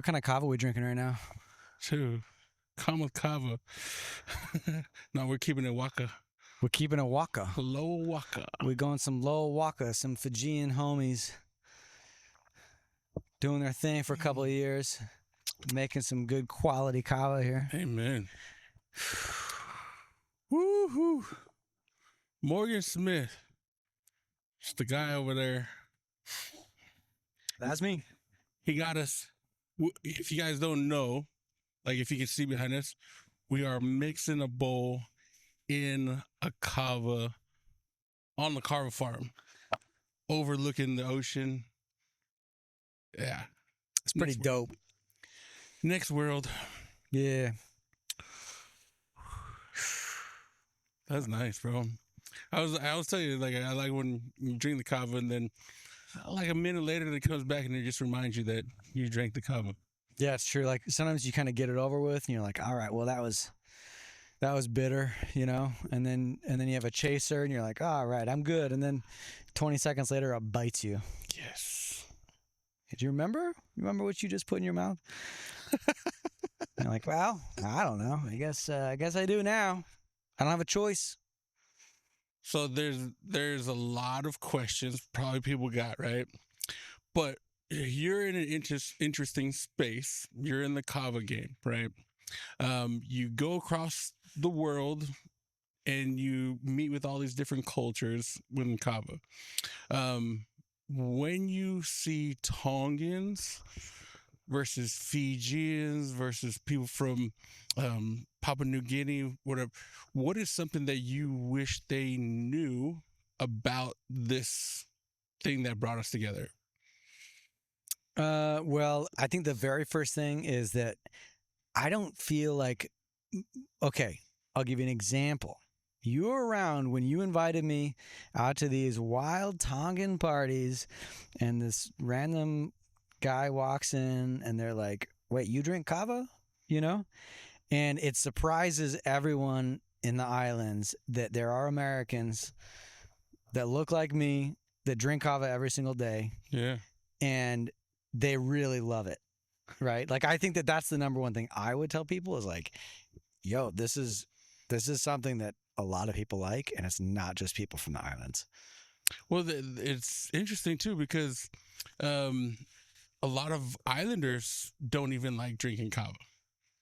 What kind of kava are we drinking right now? Too. Come with Kava. No, we're keeping it Waka. We're keeping a waka. Loa Waka. We're going some Loa Waka, some Fijian homies doing their thing for a couple of years, making some good quality kava here. Amen. Woo-hoo. Morgan Smith. It's the guy over there. That's me. He got us. If you guys don't know, like if you can see behind us, we are mixing a bowl in a kava on the Kava farm, overlooking the ocean. Yeah. It's pretty dope. Next world. Yeah. That's nice, bro. I was telling you, like, I like when you drink the kava and then like a minute later it comes back and it just reminds you that you drank the kava. Yeah, it's true. Like sometimes you kind of get it over with and you're like, all right, well that was bitter, you know? And then you have a chaser and you're like, all right, I'm good. And then 20 seconds later it bites you. Yes. Do you remember? You remember what you just put in your mouth? You're like, well, I don't know. I guess I do now. I don't have a choice. So there's a lot of questions probably people got, right? But you're in an interesting space. You're in the kava game, right? You go across the world and you meet with all these different cultures within kava. When you see Tongans versus Fijians versus people from Papua New Guinea, whatever, what is something that you wish they knew about this thing that brought us together? Well, I think the very first thing is that I don't feel like, okay, I'll give you an example. You were around when you invited me out to these wild Tongan parties, and this random guy walks in and they're like, wait, you drink kava? You know? And it surprises everyone in the islands that there are Americans that look like me that drink kava every single day. Yeah. And they really love it, right? Like, I think that that's the number one thing I would tell people is like, yo, this is something that a lot of people like, and it's not just people from the islands. Well, it's interesting too because a lot of islanders don't even like drinking kava.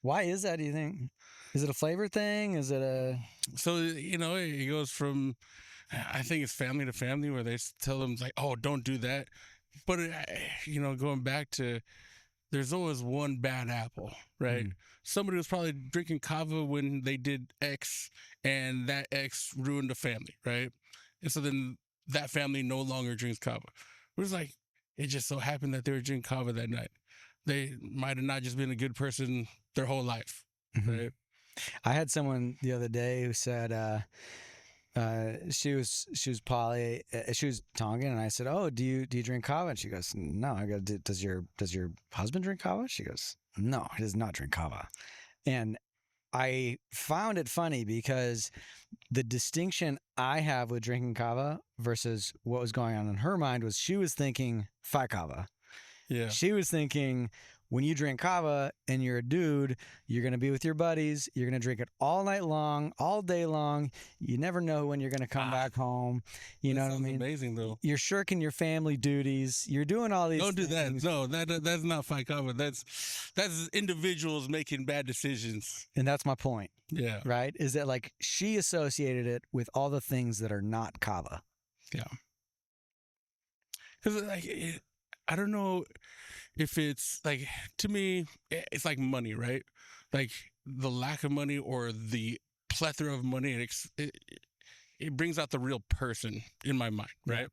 Why is that, do you think? Is it a flavor thing? Is it a... So, you know, it goes from, I think it's family to family where they tell them like, oh, don't do that. But, you know, going back to, there's always one bad apple, right? Somebody was probably drinking kava when they did X and that X ruined the family, right? And so then that family no longer drinks kava. It was like, it just so happened that they were drinking kava that night. They might have not just been a good person their whole life, right? I had someone the other day who said she was poly, she was Tongan, and I said, "Oh, do you drink kava?" And she goes, "No." I go, "Does your husband drink kava?" She goes, "No, he does not drink kava." And I found it funny because the distinction I have with drinking kava versus what was going on in her mind was she was thinking Phi kava. Yeah. She was thinking, when you drink kava and you're a dude, you're going to be with your buddies. You're going to drink it all night long, all day long. You never know when you're going to come back home. You know what I mean? Amazing, though. You're shirking your family duties. You're doing all these Don't do things. that. No, that's not fight kava. That's individuals making bad decisions. And that's my point. Yeah. Right? Is that like she associated it with all the things that are not kava. Yeah. Because like, I don't know if it's like, to me, it's like money, right? Like the lack of money or the plethora of money, it brings out the real person in my mind, right?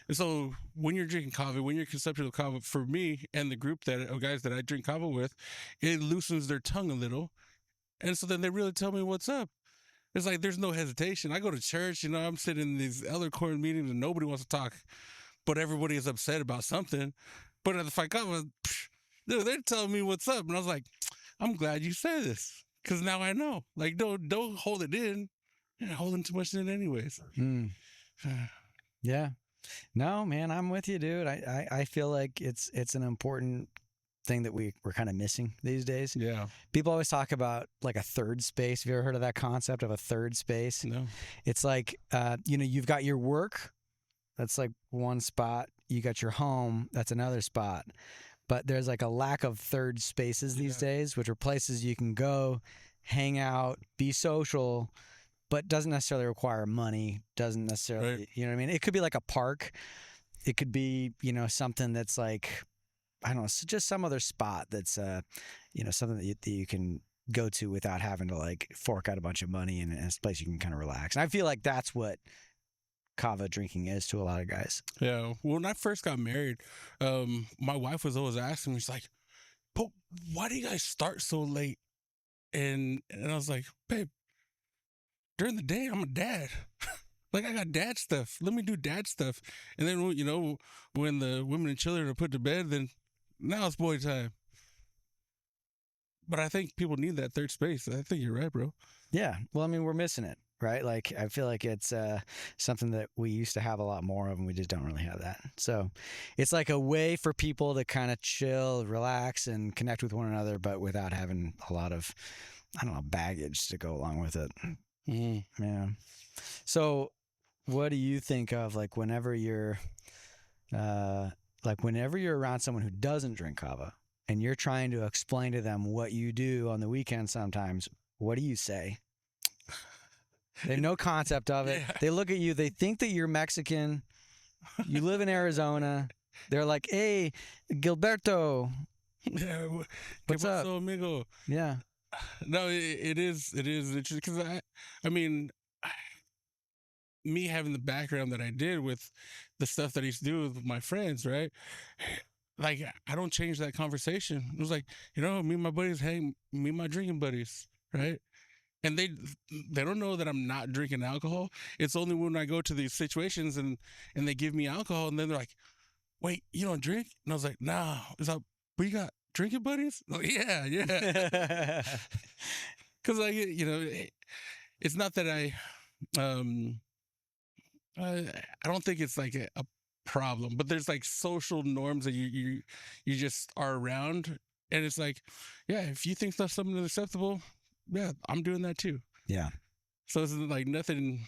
And so when you're drinking kava, when you're conceptual kava, for me and the group of guys that I drink kava with, it loosens their tongue a little. And so then they really tell me what's up. It's like there's no hesitation. I go to church, you know, I'm sitting in these elder court meetings and nobody wants to talk, but everybody is upset about something. But at the fight kava, dude, they're telling me what's up. And I was like, I'm glad you said this because now I know. Like, don't hold it in. You're not holding too much in anyways. Yeah. No, man, I'm with you, dude. I feel like it's an important thing that we're kind of missing these days. Yeah. People always talk about like a third space. Have you ever heard of that concept of a third space? No. It's like, you've got your work. That's like one spot. You got your home. That's another spot. But there's like a lack of third spaces these days, which are places you can go, hang out, be social, but doesn't necessarily require money. Doesn't necessarily, Right. you know what I mean? It could be like a park. It could be, something that's like, I don't know, just some other spot that's, something that you can go to without having to like fork out a bunch of money, and it's a place you can kind of relax. And I feel like that's what Kava drinking is to a lot of guys. Yeah. When I first got married, my wife was always asking me, she's like, but why do you guys start so late? And I was like, babe, during the day, I'm a dad. Like, I got dad stuff. Let me do dad stuff. And then, when the women and children are put to bed, then now it's boy time. But I think people need that third space. I think you're right, bro. Yeah. Well, I mean, we're missing it, right? Like, I feel like it's something that we used to have a lot more of, and we just don't really have that. So it's like a way for people to kind of chill, relax, and connect with one another, but without having a lot of, I don't know, baggage to go along with it. Mm. Yeah. So what do you think of like whenever you're around someone who doesn't drink kava and you're trying to explain to them what you do on the weekend sometimes, what do you say? They have no concept of it. Yeah. They look at you, they think that you're Mexican. You live in Arizona. They're like, hey, Gilberto. Yeah. What's up? So, amigo. Yeah. No, it is interesting because I mean, me having the background that I did with the stuff that I used to do with my friends, right? Like, I don't change that conversation. It was like, me and my buddies, me and my drinking buddies, right? And they don't know that I'm not drinking alcohol. It's only when I go to these situations and they give me alcohol, and then they're like, wait, you don't drink? And I was like, nah. It's like, but you got drinking buddies? Like, yeah. Because it's not that I don't think it's like a problem, but there's like social norms that you just are around, and it's like, yeah, if you think that's something that's acceptable, yeah, I'm doing that too. Yeah. So it's like nothing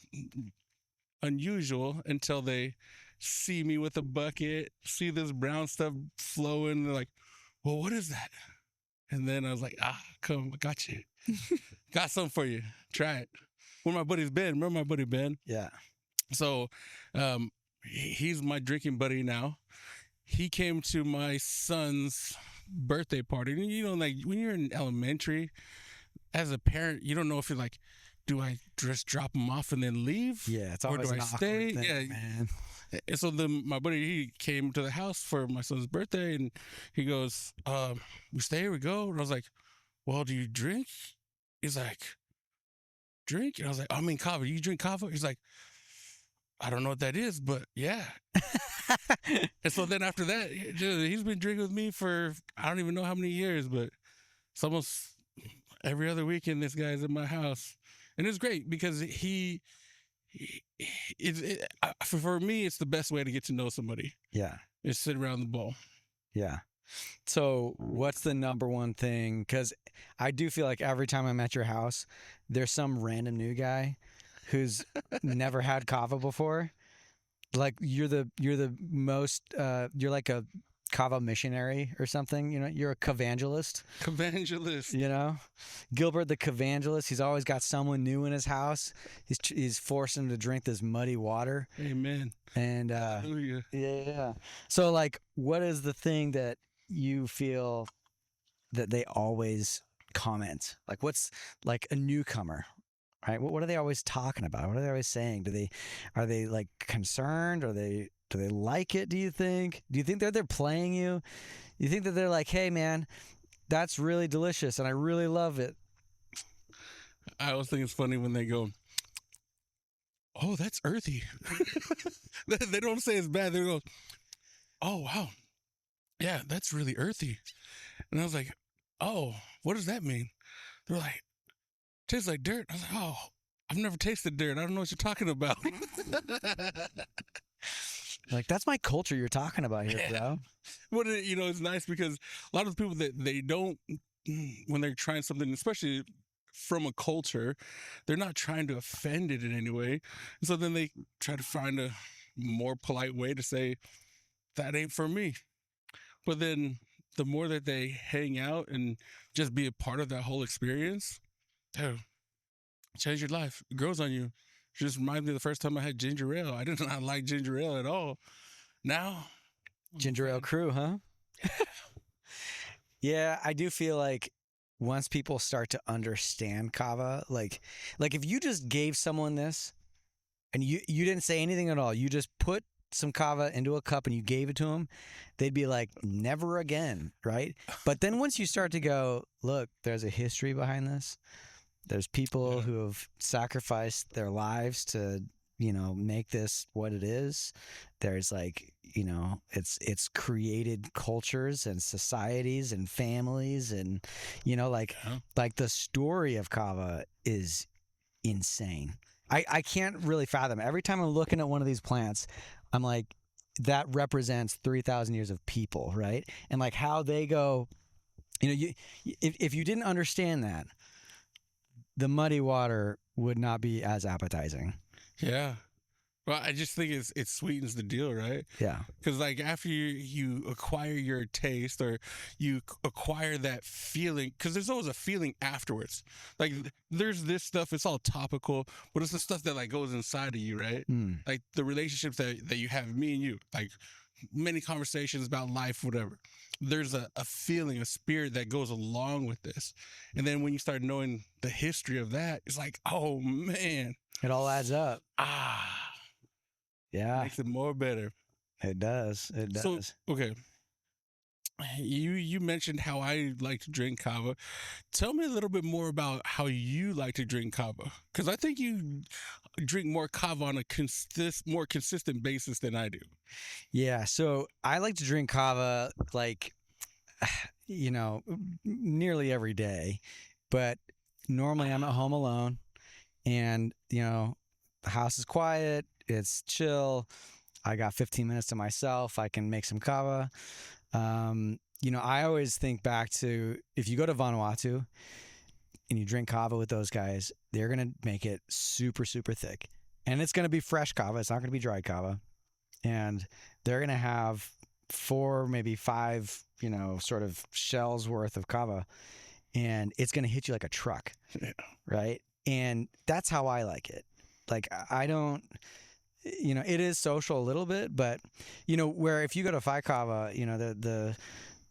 unusual until they see me with a bucket, see this brown stuff flowing. They're like, well, what is that? And then I was like, come, I got you. Got something for you. Try it. Where my buddy's Ben. Remember my buddy Ben? Yeah. So he's my drinking buddy now. He came to my son's birthday party. And like when you're in elementary, as a parent, you don't know if you're like, do I just drop him off and then leave? Yeah, it's or always do an I awkward stay? thing, Yeah, man. And so then my buddy, he came to the house for my son's birthday, and he goes, we stay, we go. And I was like, well, do you drink? He's like, drink? And I was like, I mean, kava. You drink kava? He's like, I don't know what that is, but yeah. And so then after that, he's been drinking with me for, I don't even know how many years, but it's almost every other weekend this guy's at my house. And it's great because for me, it's the best way to get to know somebody. Yeah. Is sit around the bowl. Yeah. So what's the number one thing? Because I do feel like every time I'm at your house, there's some random new guy who's never had kava before. Like you're like a kava missionary or something. You're a kavangelist. Kavangelist. Gilbert the kavangelist. He's always got someone new in his house. He's forcing him to drink this muddy water. Amen. And Hallelujah. yeah. So like, what is the thing that you feel that they always comment? Like, what's like a newcomer, right? What are they always talking about? What are they always saying? Are they like concerned? Do they like it? Do you think that they're playing you? You think that they're like, hey man, that's really delicious and I really love it? I always think it's funny when they go, oh, that's earthy. They don't say it's bad. They go, oh, wow. Yeah, that's really earthy. And I was like, oh, what does that mean? They're like, tastes like dirt. I was like, oh, I've never tasted dirt. I don't know what you're talking about. Like, that's my culture you're talking about here, bro. But it's nice because a lot of the people that they don't, when they're trying something, especially from a culture, they're not trying to offend it in any way. And so then they try to find a more polite way to say, that ain't for me. But then the more that they hang out and just be a part of that whole experience, dude, change your life. It grows on you. Just reminds me of the first time I had ginger ale. I did not like ginger ale at all. Now, Ginger ale crew, huh? Yeah, I do feel like once people start to understand kava, like if you just gave someone this and you didn't say anything at all, you just put some kava into a cup and you gave it to them, they'd be like, never again, right? But then once you start to go, look, there's a history behind this. There's people who have sacrificed their lives to, make this what it is. There's like, it's created cultures and societies and families and, like the story of kava is insane. I can't really fathom. Every time I'm looking at one of these plants, I'm like, that represents 3,000 years of people, right? And like how they go, if you didn't understand that, the muddy water would not be as appetizing. Yeah. Well, I just think it sweetens the deal, right? Yeah. Because like after you acquire your taste or you acquire that feeling, because there's always a feeling afterwards. Like there's this stuff, it's all topical, but it's the stuff that like goes inside of you, right? Like the relationships that you have, me and you, like many conversations about life, whatever. There's a feeling, a spirit that goes along with this. And then when you start knowing the history of that, it's like, oh man. It all adds up. Yeah. Makes it more better. It does. It does. So, okay. You mentioned how I like to drink kava. Tell me a little bit more about how you like to drink kava. Because I think you drink more kava on a more consistent basis than I do. Yeah. So I like to drink kava like, nearly every day. But normally I'm at home alone and, the house is quiet. It's chill. I got 15 minutes to myself. I can make some kava. I always think back to if you go to Vanuatu and you drink kava with those guys, they're going to make it super, super thick. And it's going to be fresh kava. It's not going to be dried kava. And they're going to have 4, maybe 5, sort of shells worth of kava. And it's going to hit you like a truck. Yeah. Right? And that's how I like it. Like, I don't... it is social a little bit, but where if you go to Phi Kava, the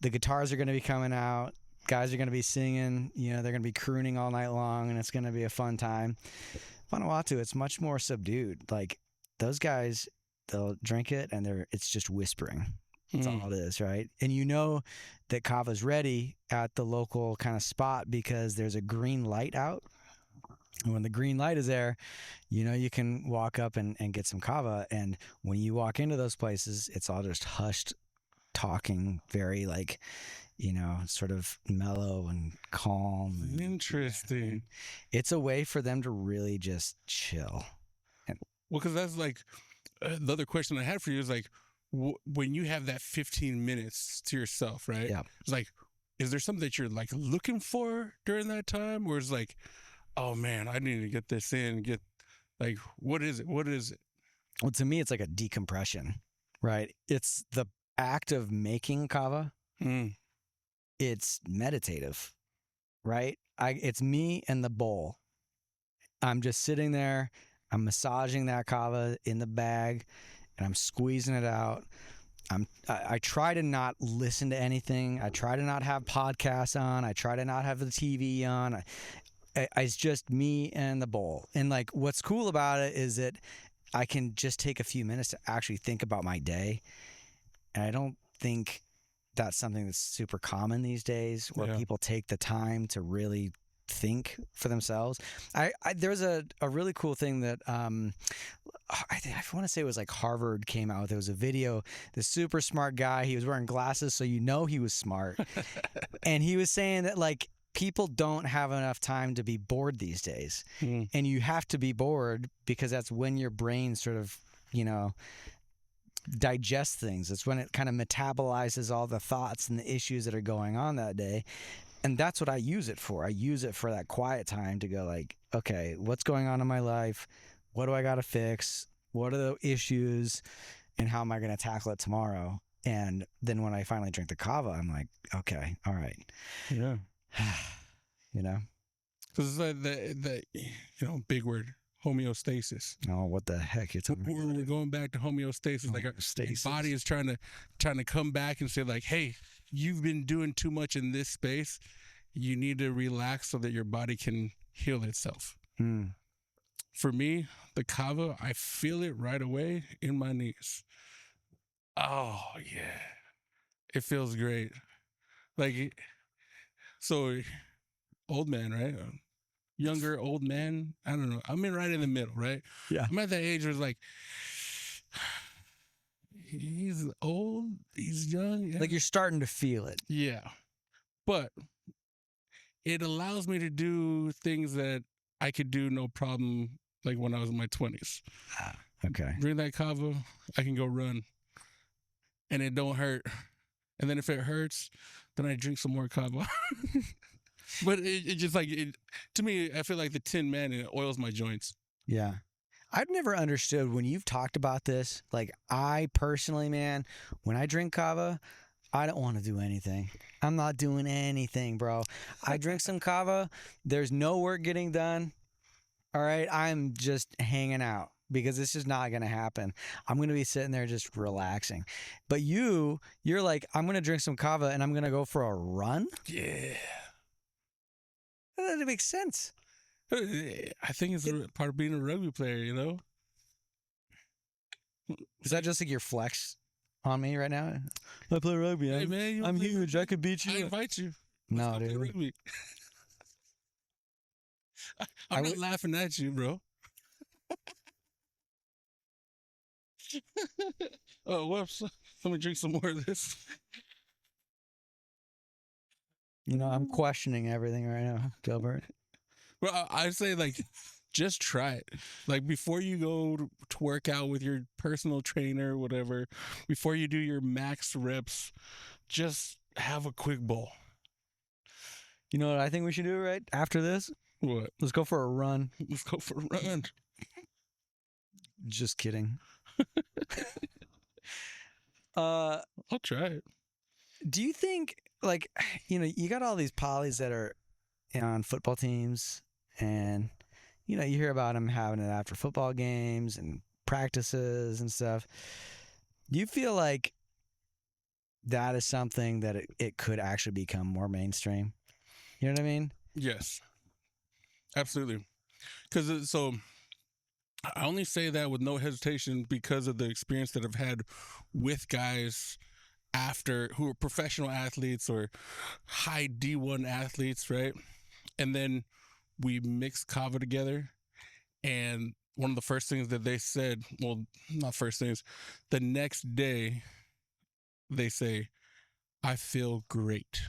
guitars are going to be coming out, guys are going to be singing, they're going to be crooning all night long, and it's going to be a fun time. Vanuatu, it's much more subdued. Like those guys, they'll drink it and it's just whispering. That's all it is, right? And that kava's ready at the local kind of spot because there's a green light out. And when the green light is there, you can walk up and get some kava. And when you walk into those places, it's all just hushed talking, very like, sort of mellow and calm. Interesting. And it's a way for them to really just chill. Well, because that's like the other question I had for you is like, when you have that 15 minutes to yourself, right? Yeah. It's like, is there something that you're like looking for during that time? Or is like, oh man, I need to get this in, what is it? What is it? Well, to me, it's like a decompression, right? It's the act of making kava. It's meditative, right? It's me and the bowl. I'm just sitting there. I'm massaging that kava in the bag and I'm squeezing it out. I try to not listen to anything. I try to not have podcasts on. I try to not have the TV on. It's just me and the bowl. And like, what's cool about it is that I can just take a few minutes to actually think about my day. And I don't think that's something that's super common these days where people take the time to really think for themselves. There's a really cool thing that I want to say it was like Harvard came out with. It was a video. This super smart guy, he was wearing glasses, so he was smart. And he was saying that like, people don't have enough time to be bored these days. And you have to be bored because that's when your brain sort of, digest things. It's when it kind of metabolizes all the thoughts and the issues that are going on that day. And that's what I use it for. I use it for that quiet time to go like, okay, what's going on in my life? What do I got to fix? What are the issues? And how am I going to tackle it tomorrow? And then when I finally drink the kava, I'm like, okay, all right. Yeah. You know? Because it's like the big word, homeostasis. Oh, what the heck? We're going back to homeostasis. Like our body is trying to come back and say like, hey, you've been doing too much in this space. You need to relax so that your body can heal itself. For me, the kava, I feel it right away in my knees. Oh yeah, it feels great. Like, so old man, right? Younger, old man. I don't know. I'm right in the middle, right? Yeah. I'm at that age where it's like, he's old, he's young. Like you're starting to feel it. Yeah. But it allows me to do things that I could do no problem, like when I was in my 20s. Okay. Drink that kava, I can go run. And it don't hurt. And then if it hurts, then I drink some more kava. But it just like, to me, I feel like the Tin Man, and it oils my joints. Yeah. I've never understood when you've talked about this. Like I personally, man, when I drink kava, I don't want to do anything. I'm not doing anything, bro. I drink some kava. There's no work getting done. All right. I'm just hanging out because it's just not going to happen. I'm going to be sitting there just relaxing. But you're like, I'm going to drink some kava and I'm going to go for a run. Yeah. That doesn't make sense. I think it's part of being a rugby player, you know? Is that just like your flex on me right now? I play rugby. Hey, man, I'm huge. I could beat I you. invite you. No, Let's go play dude. rugby. I'm not laughing at you, bro. Oh, whoops. Let me drink some more of this. You know, I'm questioning everything right now, Gilbert. Well, I say like, just try it. Like before you go to work out with your personal trainer, whatever, before you do your max reps, just have a quick bowl. You know what I think we should do right after this? What? Let's go for a run. Let's go for a run. Just kidding. I'll try it. Do you think, like, you got all these polys that are on football teams, and you hear about them having it after football games and practices and stuff. Do you feel like that is something that it could actually become more mainstream? You know what I mean? Yes, absolutely. Because so I only say that with no hesitation because of the experience that I've had with guys who are professional athletes or high D1 athletes, right? And then we mixed kava together, and one of the first things that they said, well, not first things, the next day they say, I feel great.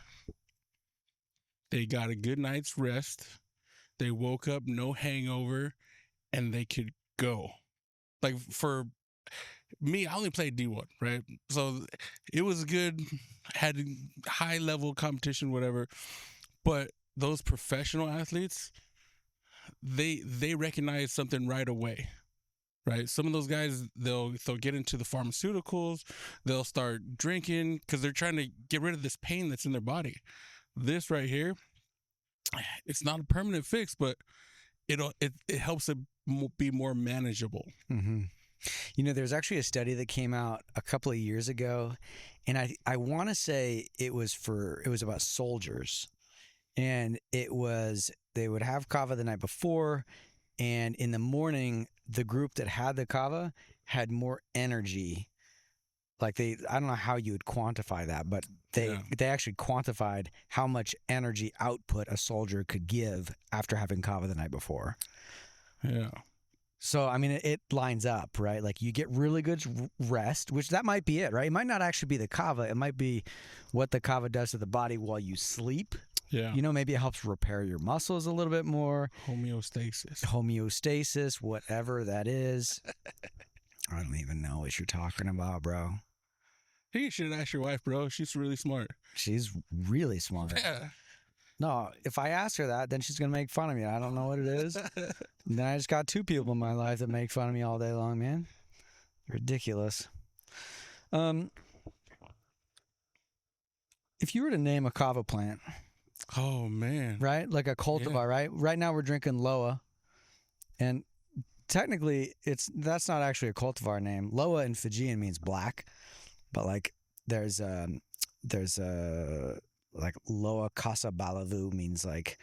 They got a good night's rest. They woke up, no hangover, and they could go. Like for me, I only played D1, right? So it was good, had high level competition, whatever. But those professional athletes, they recognize something right away, right? Some of those guys, they'll get into the pharmaceuticals, they'll start drinking because they're trying to get rid of this pain that's in their body. This right here, it's not a permanent fix, but it helps it be more manageable. Mm-hmm. There's actually a study that came out a couple of years ago, and I want to say it was about soldiers, and they would have kava the night before, and in the morning the group that had the kava had more energy. Like I don't know how you would quantify that, but they actually quantified how much energy output a soldier could give after having kava the night before. Yeah. So, I mean, it lines up, right? Like you get really good rest, which that might be it, right? It might not actually be the kava. It might be what the kava does to the body while you sleep. Yeah. Maybe it helps repair your muscles a little bit more. Homeostasis, whatever that is. I don't even know what you're talking about, bro. Hey, you should ask your wife, bro. She's really smart. She's really smart. Yeah. No, if I ask her that, then she's gonna make fun of me. I don't know what it is. Then I just got two people in my life that make fun of me all day long, man. Ridiculous. If you were to name a kava plant, Oh man. right, like a cultivar, right? Right now we're drinking Loa, and technically that's not actually a cultivar name. Loa in Fijian means black, but like there's like Loa Casa Balavu means like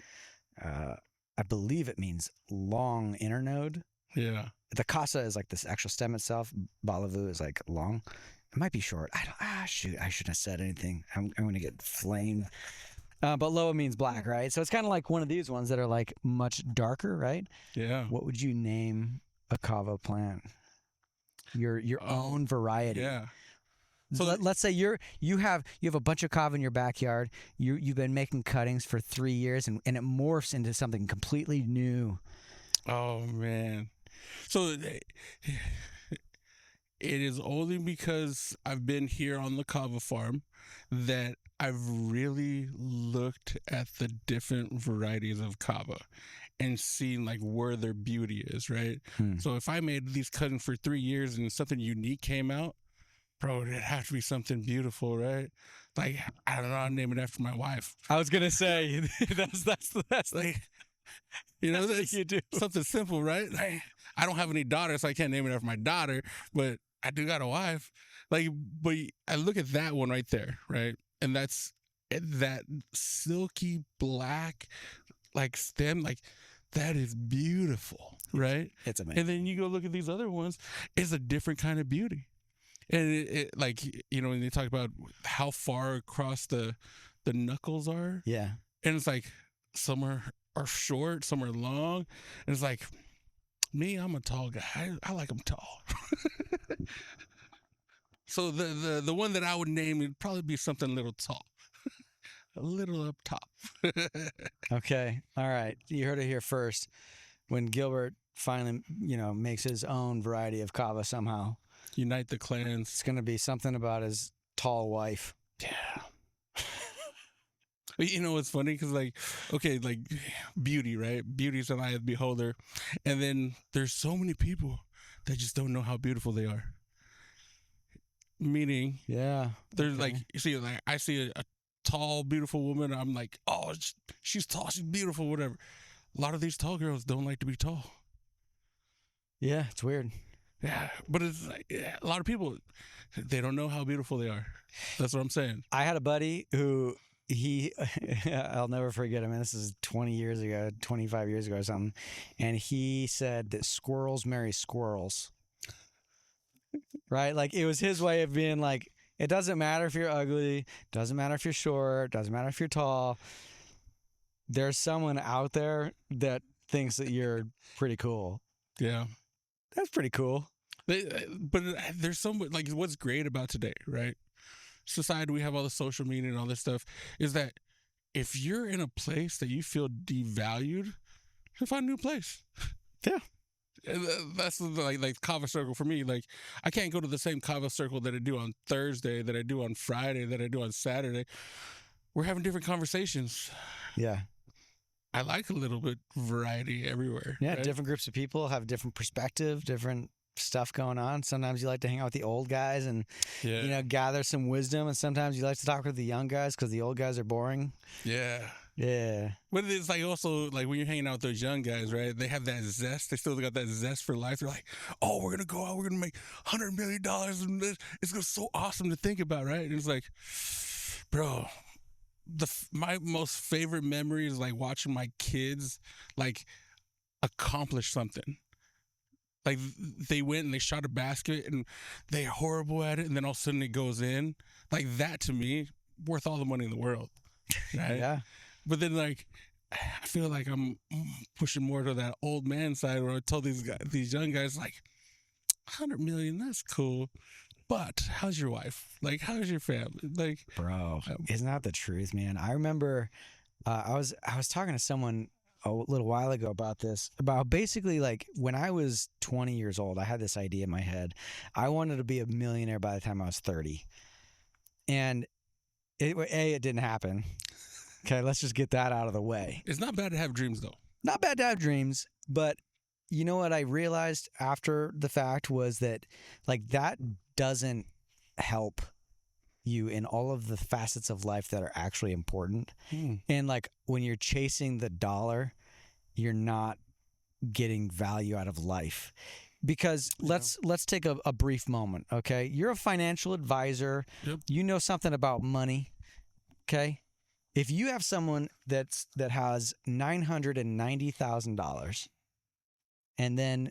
I believe it means long internode. Yeah. The Casa is like this actual stem itself. Balavu is like long. It might be short. Shoot, I shouldn't have said anything. I'm gonna get flamed. But Loa means black, right? So it's kind of like one of these ones that are like much darker, right? Yeah. What would you name a kava plant? Your own variety. Yeah. So let's say you have a bunch of kava in your backyard. You've been making cuttings for 3 years, and it morphs into something completely new. Oh man. So it is only because I've been here on the kava farm that I've really looked at the different varieties of kava and seen like where their beauty is, right? So if I made these cuttings for 3 years and something unique came out, bro, it'd have to be something beautiful, right? Like, I don't know, I'll name it after my wife. I was gonna say that's Like, you know, that's what you do. Something simple, right? Like, I don't have any daughters, so I can't name it after my daughter, but I do got a wife. Like, but I look at that one right there, right? And that's that silky black, like stem, like that is beautiful, right? It's amazing. And then you go look at these other ones, it's a different kind of beauty. And it like, you know, when they talk about how far across the knuckles are, Yeah. and it's like some are short, some are long, and it's like me, I'm a tall guy. I like them tall. So the one that I would name would probably be something a little tall, a little up top. Okay. All right. You heard it here first. When Gilbert finally, makes his own variety of kava somehow, Unite the clans. it's going to be something about his tall wife. Yeah. You know what's funny? Because like, okay, like beauty, right? Beauty is an eye of the beholder, and then there's so many people that just don't know how beautiful they are. Meaning, Yeah. there's like, you see, like I see a tall, beautiful woman. I'm like, oh, she's tall, she's beautiful, whatever. A lot of these tall girls don't like to be tall. Yeah, it's weird. Yeah, but it's like a lot of people, they don't know how beautiful they are. That's what I'm saying. I had a buddy who I'll never forget him. And this is 20 years ago, 25 years ago or something. And he said that squirrels marry squirrels. Right? Like it was his way of being like, it doesn't matter if you're ugly, doesn't matter if you're short, doesn't matter if you're tall. There's someone out there that thinks that you're pretty cool. Yeah. That's pretty cool. But there's so much, like what's great about today, right? Society, we have all the social media and all this stuff, is that if you're in a place that you feel devalued, you find a new place. Yeah. That's like Kava Circle for me. Like I can't go to the same Kava Circle that I do on Thursday, that I do on Friday, that I do on Saturday. We're having different conversations. Yeah. I like a little bit variety everywhere. Yeah, right? different groups of people have different perspective, different stuff going on. Sometimes you like to hang out with the old guys and gather some wisdom, and sometimes you like to talk with the young guys because the old guys are boring. Yeah. But it's like also like when you're hanging out with those young guys, right? They have that zest. They still got that zest for life. They're like, oh, we're gonna go out, we're gonna make $100 million, and it's gonna so awesome to think about, right? And it's like, bro, my most favorite memory is like watching my kids like accomplish something. Like they went and they shot a basket and they're horrible at it, and then all of a sudden it goes in. Like that to me, worth all the money in the world. Right? Yeah. But then like I feel like I'm pushing more to that old man side where I tell these young guys like, 100 million, that's cool. But how's your wife? Like, how's your family? Like, bro, isn't that the truth, man? I remember I was talking to someone a little while ago about this, about basically like when I was 20 years old, I had this idea in my head. I wanted to be a millionaire by the time I was 30. And it didn't happen. Okay, let's just get that out of the way. It's not bad to have dreams, though. Not bad to have dreams, but you know what I realized after the fact was that like that doesn't help you in all of the facets of life that are actually important. And like when you're chasing the dollar, you're not getting value out of life. Because let's take a brief moment, okay? You're a financial advisor. Yep. You know something about money, okay? If you have someone that has $990,000 and then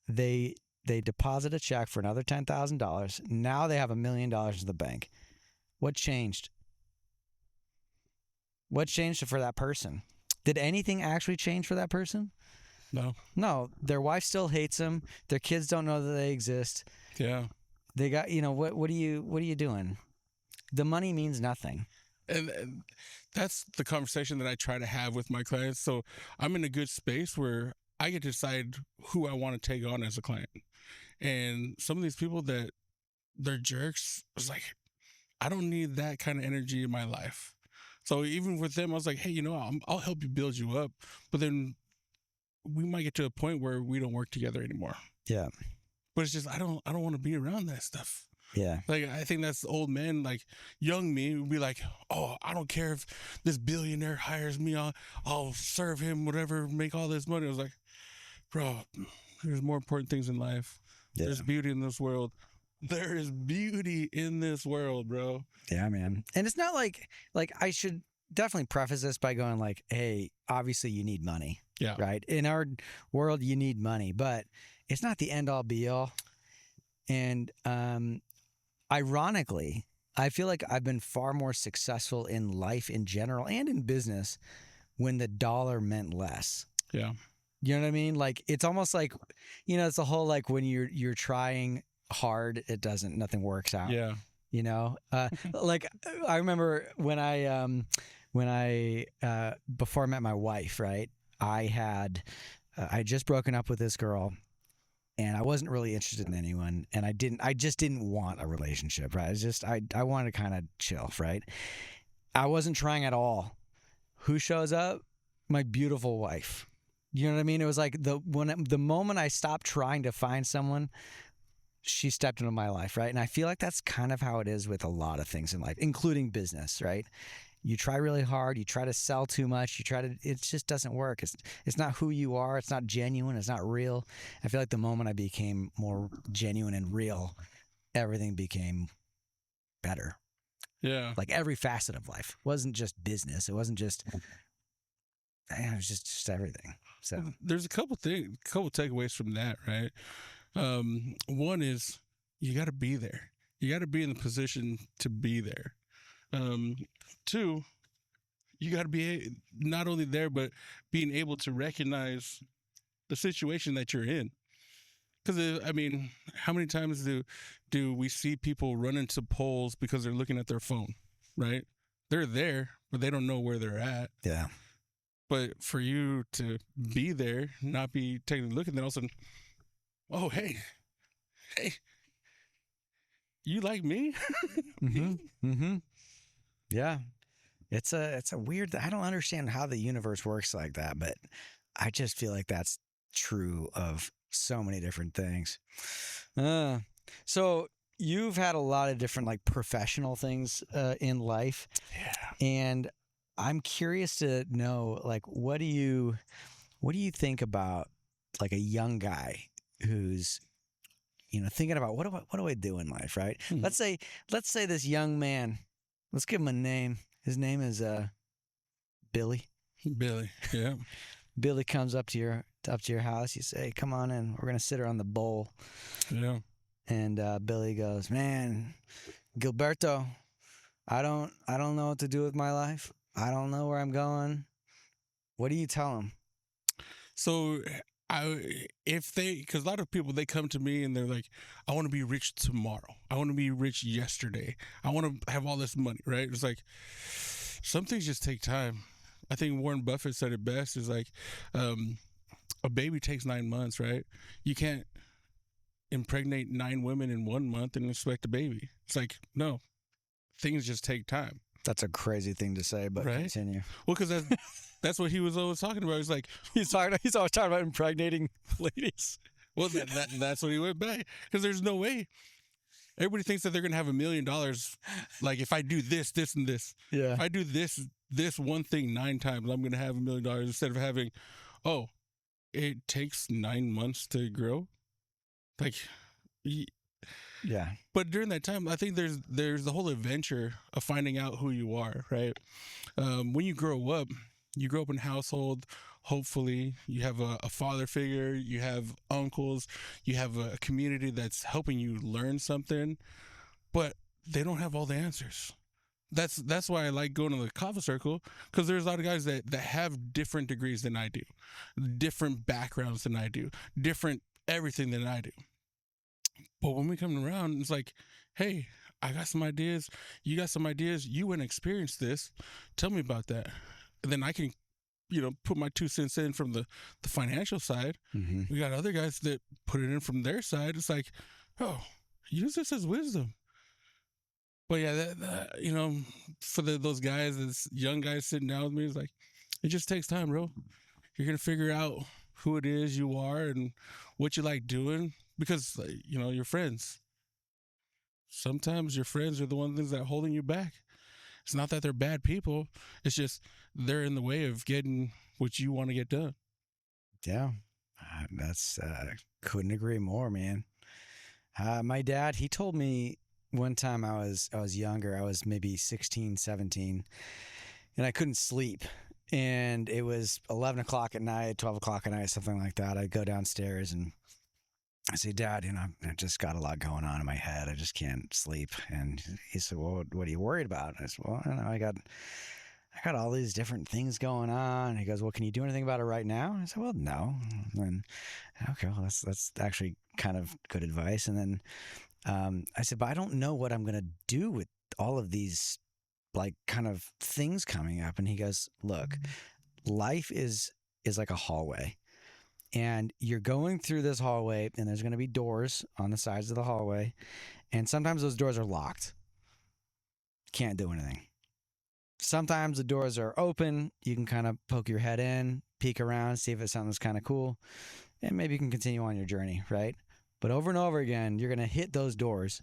they deposit a check for another $10,000, now they have $1 million in the bank. What changed? What changed for that person? Did anything actually change for that person? No. No, their wife still hates them. Their kids don't know that they exist. Yeah. They got, what are you doing? The money means nothing. And that's the conversation that I try to have with my clients. So I'm in a good space where I get to decide who I want to take on as a client. And some of these people that they're jerks, it's like, I don't need that kind of energy in my life. So even with them, I was like, hey, I'll help you build you up. But then we might get to a point where we don't work together anymore. Yeah. But it's just, I don't want to be around that stuff. Yeah. Like, I think that's old men, like young me would be like, oh, I don't care if this billionaire hires me, I'll serve him, whatever, make all this money. I was like, bro, there's more important things in life. Yeah. There's beauty in this world. There is beauty in this world, bro. Yeah, man. And it's not like I should definitely preface this by going like, hey, obviously you need money. Yeah. Right. In our world, you need money, but it's not the end all be all. And ironically, I feel like I've been far more successful in life in general and in business when the dollar meant less. Yeah. You know what I mean? Like, it's almost like, it's the whole, like when you're trying hard, nothing works out. Yeah. Like I remember when I before I met my wife, right? I had just broken up with this girl and I wasn't really interested in anyone. And I just didn't want a relationship, right? I wanted to kind of chill, right? I wasn't trying at all. Who shows up? My beautiful wife. You know what I mean? It was like the moment I stopped trying to find someone, she stepped into my life, right? And I feel like that's kind of how it is with a lot of things in life, including business, right? You try really hard, you try to sell too much, it just doesn't work. It's not who you are, it's not genuine, it's not real. I feel like the moment I became more genuine and real, everything became better. Yeah. Like every facet of life. It wasn't just business. It wasn't just, it was just everything. So there's a couple takeaways from that, right? One is you got to be there. You got to be in the position to be there. Two, you got to be not only there, but being able to recognize the situation that you're in. Because, how many times do we see people run into poles because they're looking at their phone, right? They're there, but they don't know where they're at. Yeah. But for you to be there, not be taking a look at them, all of a sudden, oh, hey, you like me? Mm-hmm. Mm-hmm. Yeah. It's a weird, I don't understand how the universe works like that, but I just feel like that's true of so many different things. So you've had a lot of different like professional things in life. Yeah. And I'm curious to know, like, what do you think about like a young guy who's, thinking about what do I do in life, right? Mm-hmm. Let's say this young man, let's give him a name. His name is Billy. Billy, yeah. Billy comes up to your house. You say, "Come on in. We're gonna sit around the bowl." Yeah. And Billy goes, "Man, Gilberto, I don't know what to do with my life. I don't know where I'm going." What do you tell him? So because a lot of people, they come to me and they're like, I want to be rich tomorrow. I want to be rich yesterday. I want to have all this money, right? It's like, some things just take time. I think Warren Buffett said it best, is like, a baby takes 9 months, right? You can't impregnate 9 women in 1 month and expect a baby. It's like, no, things just take time. That's a crazy thing to say, but Right? continue. Well, because that's what he was always talking about. He's like, He's always talking about impregnating ladies. well, that's what he went back, because there's no way. Everybody thinks that they're gonna have $1 million. Like, if I do this, this, and this, Yeah. if I do this one thing 9 times, I'm gonna have $1 million, instead of having, oh, it takes 9 months to grow. Like, Yeah. but during that time, I think there's the whole adventure of finding out who you are, right? When you grow up in a household. Hopefully, you have a father figure, you have uncles, you have a community that's helping you learn something, but they don't have all the answers. That's why I like going to the Kava circle, because there's a lot of guys that have different degrees than I do, different backgrounds than I do, different everything than I do. But when we come around, it's like, hey, I got some ideas. You got some ideas. You went and experienced this. Tell me about that. And then I can, put my 2 cents in from the financial side. Mm-hmm. We got other guys that put it in from their side. It's like, oh, use this as wisdom. But yeah, for those guys, those young guys sitting down with me, it's like, it just takes time, bro. You're going to figure out who it is you are and what you like doing, because, your friends. Sometimes your friends are the ones that are holding you back. It's not that they're bad people. It's just they're in the way of getting what you want to get done. Yeah. Couldn't agree more, man. My dad, he told me one time I was younger, I was maybe 16, 17, and I couldn't sleep. And it was 11 o'clock at night, 12 o'clock at night, something like that. I'd go downstairs and I say, Dad, I just got a lot going on in my head. I just can't sleep. And he said, well, what are you worried about? And I said, well, I don't know. I got all these different things going on. And he goes, well, can you do anything about it right now? And I said, well, no. And okay, well, that's actually kind of good advice. And then I said, but I don't know what I'm going to do with all of these like kind of things coming up. And he goes, look, life is like a hallway. And you're going through this hallway, and there's going to be doors on the sides of the hallway. And sometimes those doors are locked. Can't do anything. Sometimes the doors are open. You can kind of poke your head in, peek around, see if it's something that's kind of cool. And maybe you can continue on your journey, right? But over and over again, you're going to hit those doors.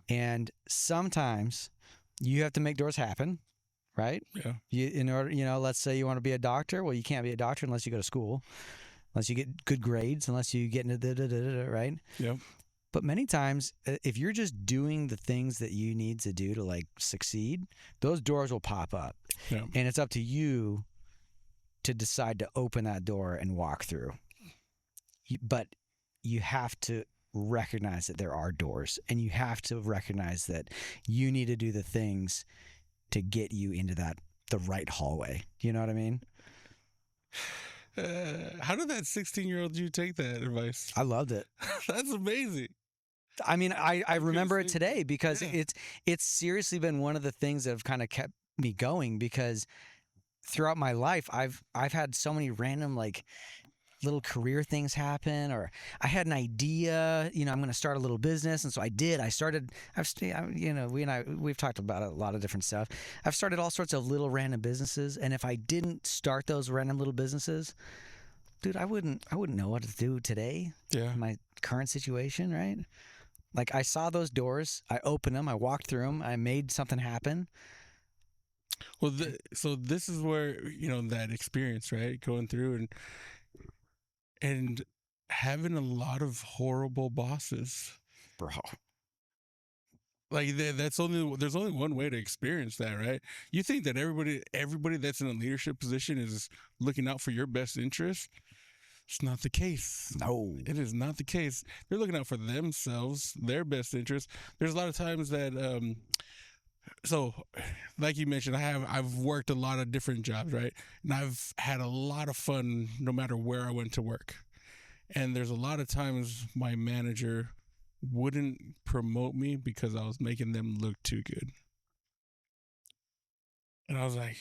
And sometimes you have to make doors happen, right? Yeah. In order, let's say you want to be a doctor. Well, you can't be a doctor unless you go to school. Unless you get good grades, unless you get into right? Yeah. But many times, if you're just doing the things that you need to do to like succeed, those doors will pop up. Yeah. And it's up to you to decide to open that door and walk through. But you have to recognize that there are doors, and you have to recognize that you need to do the things to get you into the right hallway. You know what I mean? How did that 16-year-old you take that advice? I loved it. That's amazing. I mean, I remember it today because it's seriously been one of the things that have kind of kept me going, because throughout my life, I've had so many random like little career things happen, or I had an idea, I'm going to start a little business. And so I did. We've talked about a lot of different stuff. I've started all sorts of little random businesses. And if I didn't start those random little businesses, dude, I wouldn't know what to do today. Yeah. In my current situation, right? Like, I saw those doors, I opened them, I walked through them, I made something happen. Well, so this is where, that experience, right? Going through and having a lot of horrible bosses, Bro. Like, there's only one way to experience that, right? You think that everybody that's in a leadership position is looking out for your best interest. It's not the case. No. It is not the case. They're looking out for themselves, their best interest. There's a lot of times that so like you mentioned, I've worked a lot of different jobs, right? And I've had a lot of fun no matter where I went to work. And there's a lot of times my manager wouldn't promote me because I was making them look too good. And I was like,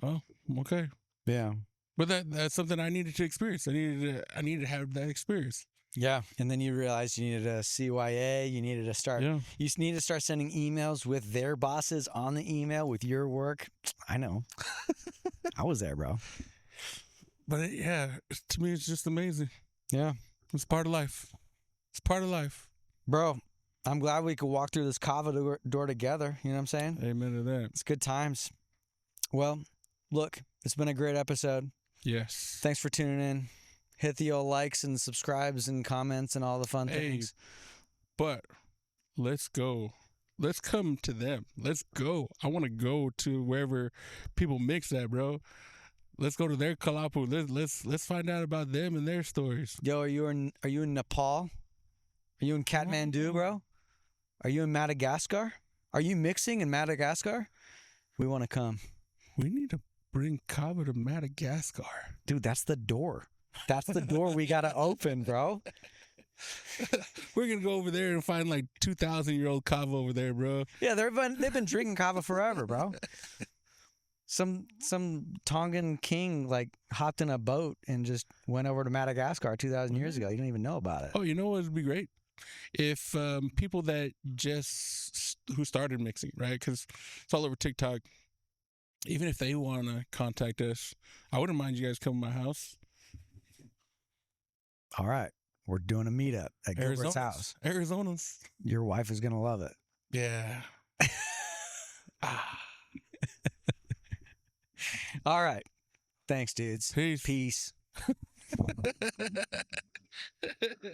Oh, okay. Yeah. But that's something I needed to experience. I needed to have that experience. Yeah. And then you realized you needed a CYA. You needed to start. Yeah. You need to start sending emails with their bosses on the email with your work. I know. I was there, bro. But to me, it's just amazing. Yeah. It's part of life. It's part of life. Bro, I'm glad we could walk through this Kava door together. You know what I'm saying? Amen to that. It's good times. Well, look, it's been a great episode. Yes. Thanks for tuning in. Hit the old likes and subscribes and comments and all the fun things. But let's go. Let's come to them. Let's go. I want to go to wherever people mix that, bro. Let's go to their kalapu. Let's find out about them and their stories. Yo, are you in Nepal? Are you in Kathmandu, bro? Are you in Madagascar? Are you mixing in Madagascar? We want to come. We need to bring Kava to Madagascar. Dude, that's the door. That's the door we got to open, bro. We're going to go over there and find like 2,000-year-old Kava over there, bro. Yeah, they've been drinking Kava forever, bro. Some Tongan king like hopped in a boat and just went over to Madagascar 2,000 years ago. You don't even know about it. Oh, you know what would be great? If people that who started mixing, right? Because it's all over TikTok. Even if they want to contact us, I wouldn't mind you guys coming to my house. All right. We're doing a meetup at Gilbert's house. Arizona's. Your wife is going to love it. Yeah. All right. Thanks, dudes. Peace. Peace.